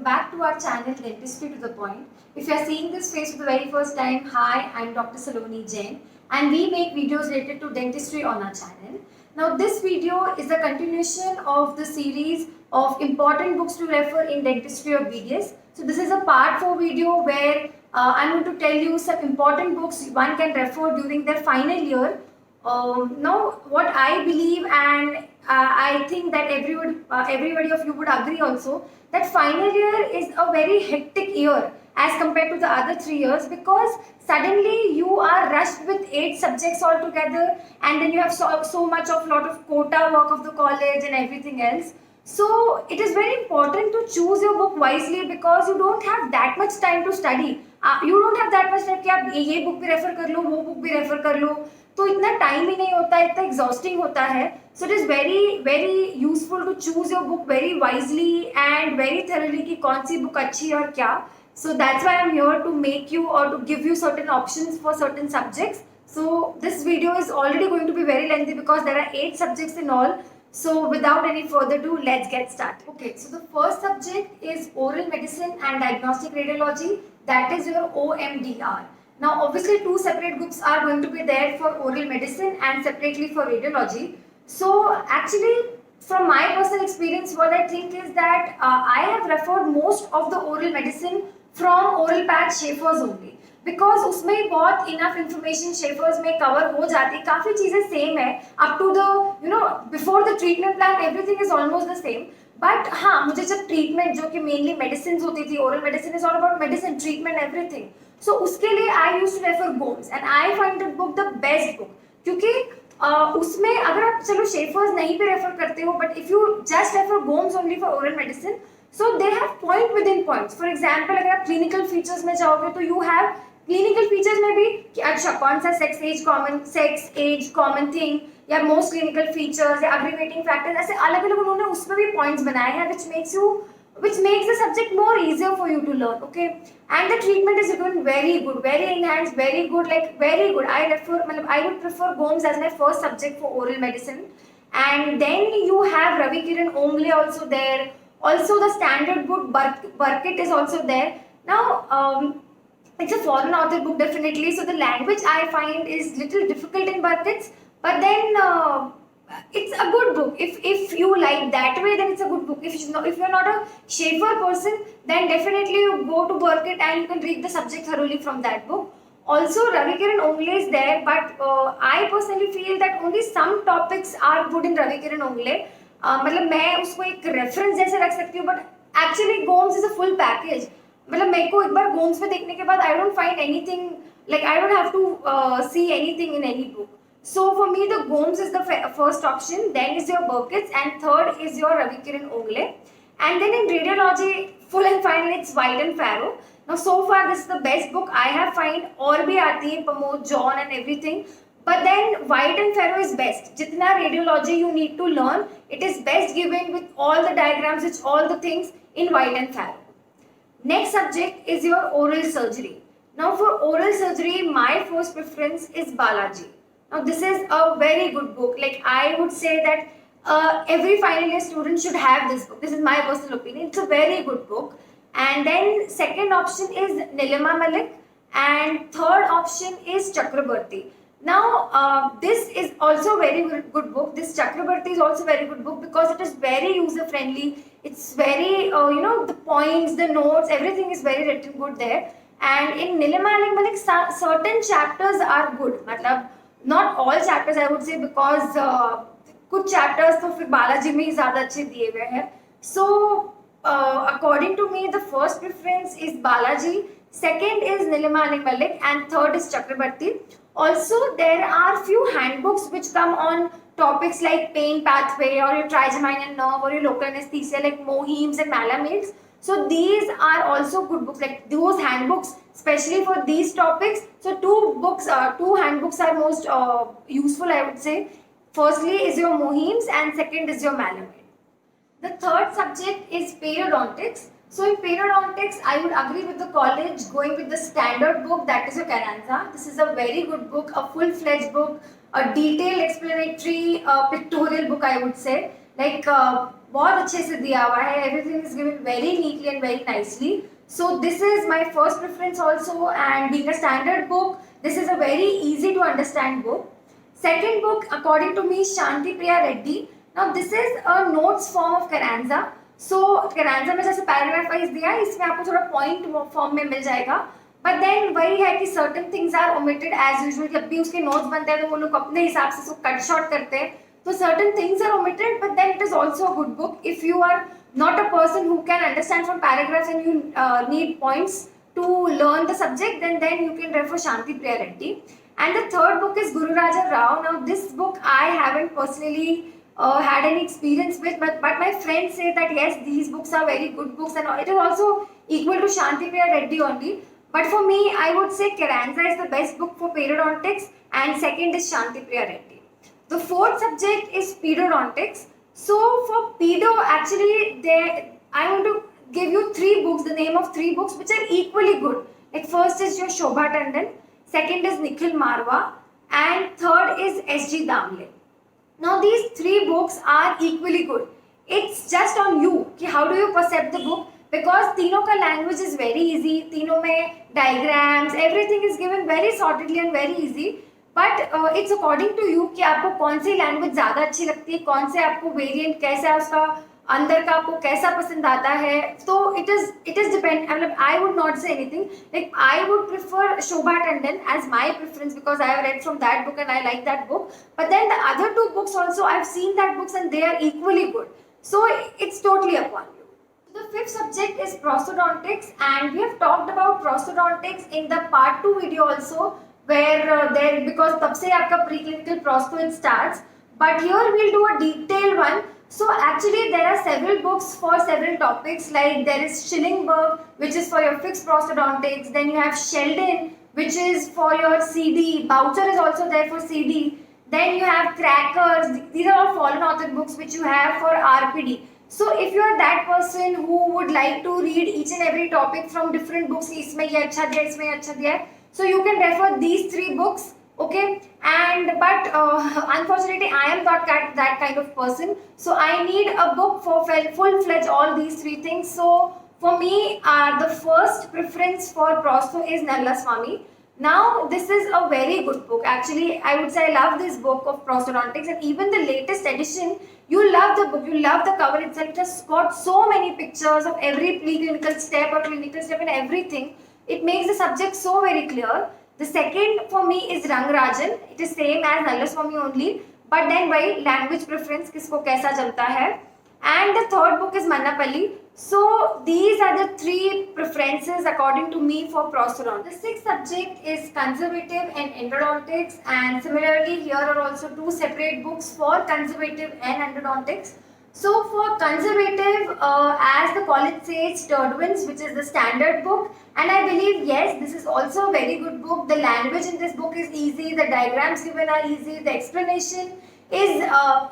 welcome back to our channel Dentistry to the Point. If you are seeing this face for the very first time, hi, I'm Dr. Saloni Jain and we make videos related to dentistry on our channel. Now this video is a continuation of the series of important books to refer in dentistry or BDS. So this is a part 4 video where I'm going to tell you some important books one can refer during their final year. Now what I believe and I think that everybody of you would agree also that final year is a very hectic year as compared to the other 3 years, because suddenly you are rushed with 8 subjects altogether, and then you have so much of lot of quota work of the college and everything else. So it is very important to choose your book wisely, because you don't have that much time to study. You don't have that much time कि आप ये book भी refer कर लो, वो book भी refer कर लो, तो इतना टाइम ही नहीं होता, इतना एग्जॉस्टिंग होता है. So it is very useful to choose your book very wisely and very thoroughly कि कौन सी बुक अच्छी है और क्या. So that's why I am here to make you और to give you certain options for certain subjects. So this video is already going to be very lengthy because there are 8 subjects in all. So without any further ado, let's get started. Okay, so the first subject is oral medicine and diagnostic radiology. That is your OMDR. Now obviously 2 separate groups are going to be there for oral medicine and separately for radiology. So actually from my personal experience, what I think is that I have referred most of the oral medicine from oral patch Schaefer's only, because उसमें बहुत enough information Schaefer's में cover हो जाती है, काफ़ी चीज़ें same है up to the before the treatment plan everything is almost the same. But हाँ, मुझे जब ट्रीटमेंट जो कि मेनली मेडिसिन होती थी, oral medicine is all about medicine treatment everything, so उसके लिए I use to refer Gomes and I find that book the best book. क्योंकि उसमें अगर आप चलो शेफर्स नहीं भी रेफर करते हो, but if you just refer Gomes only for oral medicine, so they have point with in points. For example अगर आप क्लिनिकल फीचर्स में जाओगे तो यू हैव क्लिनिकल फीचर्स में भी कि अच्छा कौन सा सेक्स एज कॉमन थिंग या मोस्ट क्लिनिकल फीचर्स या अग्रीवेटिंग फैक्टर्स, ऐसे अलग अलग उन्होंने उसमें भी पॉइंट्स बनाए हैं which makes the subject more easier for you to learn. Okay, and the treatment is given very good, very enhanced, very good, like very good. I would prefer GOMS as my first subject for oral medicine. And then you have Ravi Kiran Ongle also there. Also the standard book Burkitt is also there. Now it's a foreign author book definitely, so the language I find is little difficult in Burkitt's, but then it's a good book. If you like that way, then it's a good book. If you're not a Schaefer person, then definitely you go to Burkitt and you can read the subject thoroughly from that book. Also Ravi Kiran Ongle is there, but I personally feel that only some topics are good in Ravi Kiran Ongle. मतलब मैं उसको एक reference जैसे रख सकती हूँ, but actually Gomes is a full package. मतलब मेरे को एक बार गोम्स में देखने के बाद I don't find anything, like I don't have to see anything in any book. So for me the GOMS is the first option, then is your Burkitt's, and third is your Ravi Kiran Ongle. And then in radiology, full and final, it's White and Farrow. Now so far this is the best book I have find. और भी आती है Pramod, John and everything, but then White and Farrow is best. जितना radiology you need to learn, it is best given with all the diagrams, with all the things in White and Farrow. Next subject is your oral surgery. Now for oral surgery, my first preference is Balaji. Now this is a very good book. Like I would say that every final year student should have this book. This is my personal opinion. It's a very good book. And then second option is Nilima Malik, and third option is Chakrabarti. Now this is also very good book. This Chakrabarti is also very good book because it is very user friendly. It's very the points, the notes, everything is very written good there. And in Nilima Malik certain chapters are good. मतलब not all chapters I would say, because कुछ chapters तो फिर बालाजी में ही ज़्यादा अच्छे दिए हुए हैं. So according to me the first preference is Balaji, second is Nilima Malik, and third is Chakrabarti. Also there are few handbooks which come on topics like pain pathway or your trigeminal nerve or your local anesthesia, like Mohims and Malamides. So these are also good books, like those handbooks especially for these topics. So two handbooks are most useful I would say. Firstly is your Mohims and second is your Malamide. The third subject is periodontics. So in periodontics, I would agree with the college going with the standard book, that is your Carranza. This is a very good book, a full-fledged book, a detailed explanatory pictorial book I would say. Like बहुत अच्छे से दिया हुआ है, everything is given very neatly and very nicely. So this is my first preference also, and being a standard book, this is a very easy to understand book. Second book according to me is Shanti Priya Reddy. Now this is a notes form of Carranza. So Carranza में जैसे paragraph wise दिया है, इसमें आपको थोड़ा point form में मिल जाएगा, but then वही है कि certain things are omitted as usual. जब भी उसके नोट्स बनते हैं तो वो लोग अपने हिसाब से उसको कट शॉर्ट करते हैं, तो certain things are omitted, but then it is also a good book if you are not a person who can understand from paragraphs and you need points to learn the subject, then you can refer Shanti Priya Reddy. And the third book is Guru Raja Rao. Now this book I haven't personally had any experience with, but my friends say that yes, these books are very good books and it is also equal to Shanti Priya Reddy only. But for me, I would say Carranza is the best book for periodontics, and second is Shanti Priya Reddy. The fourth subject is pedodontics. So for pedo, actually, I want to give you three books, the name of three books which are equally good. Like first is your Shobha Tandon, second is Nikhil Marwa, and third is S.G. Damle. Now these three books are equally good. It's just on you कि how do you perceive the book, because तीनों का language is very easy, तीनों में diagrams, everything is given very sortedly and very easy. But it's according to you कि आपको कौन सी language ज़्यादा अच्छी लगती है, कौन से आपको variant कैसा है उसका अंदर का आपको कैसा पसंद आता है. तो it is depend. मतलब I would not say anything. Like I would prefer Shobha Tandon as my preference because I have read from that book and I like that book. But then the other two books also I've seen that books and they are equally good. So it's totally upon you. The fifth subject is prosthodontics, and we have talked about prosthodontics in the part 2 video also, where there because तब से आपका preclinical prostho it starts. But here we'll do a detailed one. So actually there are several books for several topics, like there is Schillingberg, which is for your fixed prosthodontics. Then you have Sheldon, which is for your CD. Boucher is also there for CD. Then you have Crackers. These are all fallen author books which you have for RPD. So if you are that person who would like to read each and every topic from different books, इसमें ये अच्छा दिया, इसमें ये अच्छा दिया, so you can refer these three books. Okay, and but unfortunately I am not that kind of person, so I need a book for full-fledged all these three things. So for me, the first preference for Prostho is Nallaswamy. Now this is a very good book. Actually, I would say I love this book of prosthodontics, and even the latest edition, you love the book, you love the cover itself. It has got so many pictures of every preclinical step or clinical step and everything. It makes the subject so very clear. The second for me is Rangarajan. It is same as Nallaswamy only, but then by language preference किसको कैसा चलता है. And the third book is Mannapalli. So these are the three preferences according to me for prosthodontics. The sixth subject is conservative and endodontics, and similarly here are also two separate books for conservative and endodontics. So for conservative, as the college says, Turdwins, which is the standard book, and I believe yes, this is also a very good book. The language in this book is easy, the diagrams given are easy, the explanation is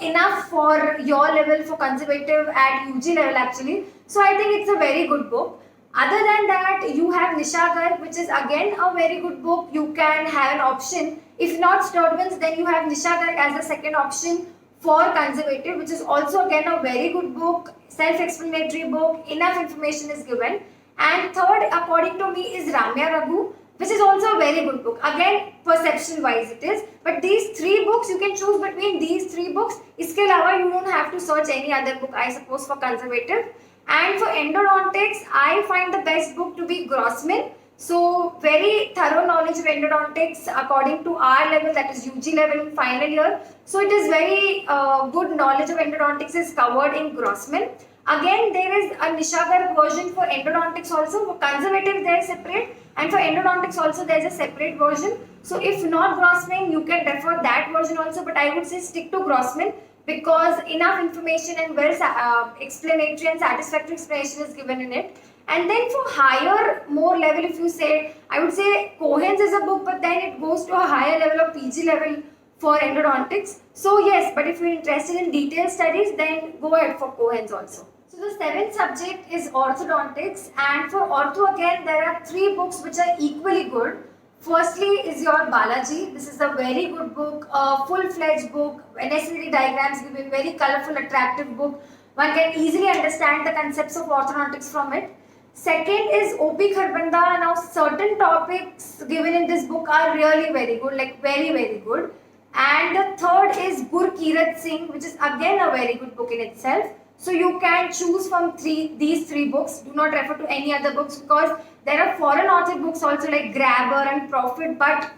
enough for your level for conservative at UG level actually. So I think it's a very good book. Other than that, you have Nisha Garg, which is again a very good book. You can have an option. If not Turdwins, then you have Nisha Garg as a second option for conservative, which is also again a very good book, self-explanatory book, enough information is given. And third, according to me, is Ramya Raghu, which is also a very good book. Again, perception wise it is. But these three books, you can choose between these three books. Iske alawa, you don't have to search any other book, I suppose, for conservative. And for endodontics, I find the best book to be Grossman. So very thorough knowledge of endodontics according to our level, that is UG level in final year. So it is very good knowledge of endodontics is covered in Grossman. Again, there is a Nisha Garg version for endodontics also. For conservative, there is separate, and for endodontics also there is a separate version. So if not Grossman, you can refer that version also. But I would say stick to Grossman because enough information and well explanatory and satisfactory explanation is given in it. And then for higher, more level, if you say, I would say Cohen's is a book, but then it goes to a higher level of PG level for endodontics. So yes, but if you're interested in detailed studies, then go ahead for Cohen's also. So the seventh subject is orthodontics, and for ortho again there are three books which are equally good. Firstly is your Balaji. This is a very good book, a full-fledged book, necessary diagrams given, very colorful, attractive book. One can easily understand the concepts of orthodontics from it. Second is O.P. Kharbanda. Now, certain topics given in this book are really very good, like very, very good. And the third is Gurkirat Singh, which is again a very good book in itself. So you can choose from these three books. Do not refer to any other books because there are foreign authored books also like Grabber and Profit. But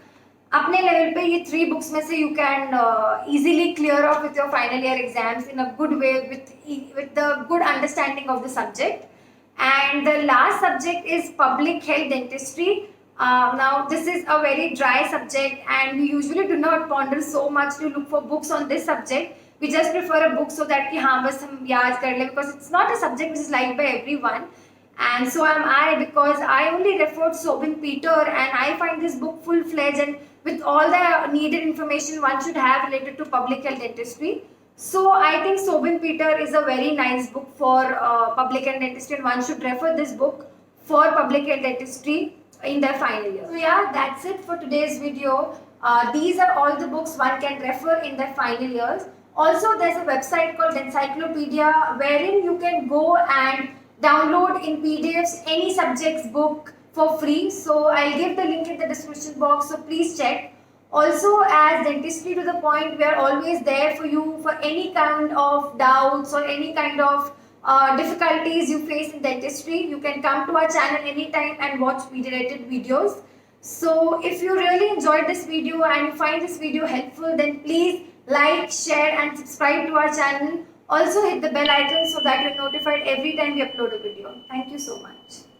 अपने level पे ये three books में से you can easily clear off with your final year exams in a good way with the good understanding of the subject. And the last subject is public health dentistry. Now this is a very dry subject and we usually do not ponder so much to look for books on this subject. We just prefer a book so that कि हाँ बस हम याद कर ले, because it's not a subject which is liked by everyone. And so am I, because I only referred Sobin Peter and I find this book full-fledged and with all the needed information one should have related to public health dentistry. So I think Sobin Peter is a very nice book for public health dentistry and one should refer this book for public health dentistry in their final year. So yeah, that's it for today's video. These are all the books one can refer in their final years. Also, there's a website called Encyclopedia wherein you can go and download in PDFs any subject's book for free. So I'll give the link in the description box, so please check. Also, as Dentistry to the Point, we are always there for you for any kind of doubts or any kind of difficulties you face in dentistry. You can come to our channel anytime and watch video-related videos. So if you really enjoyed this video and you find this video helpful, then please like, share and subscribe to our channel. Also hit the bell icon so that you're notified every time we upload a video. Thank you so much.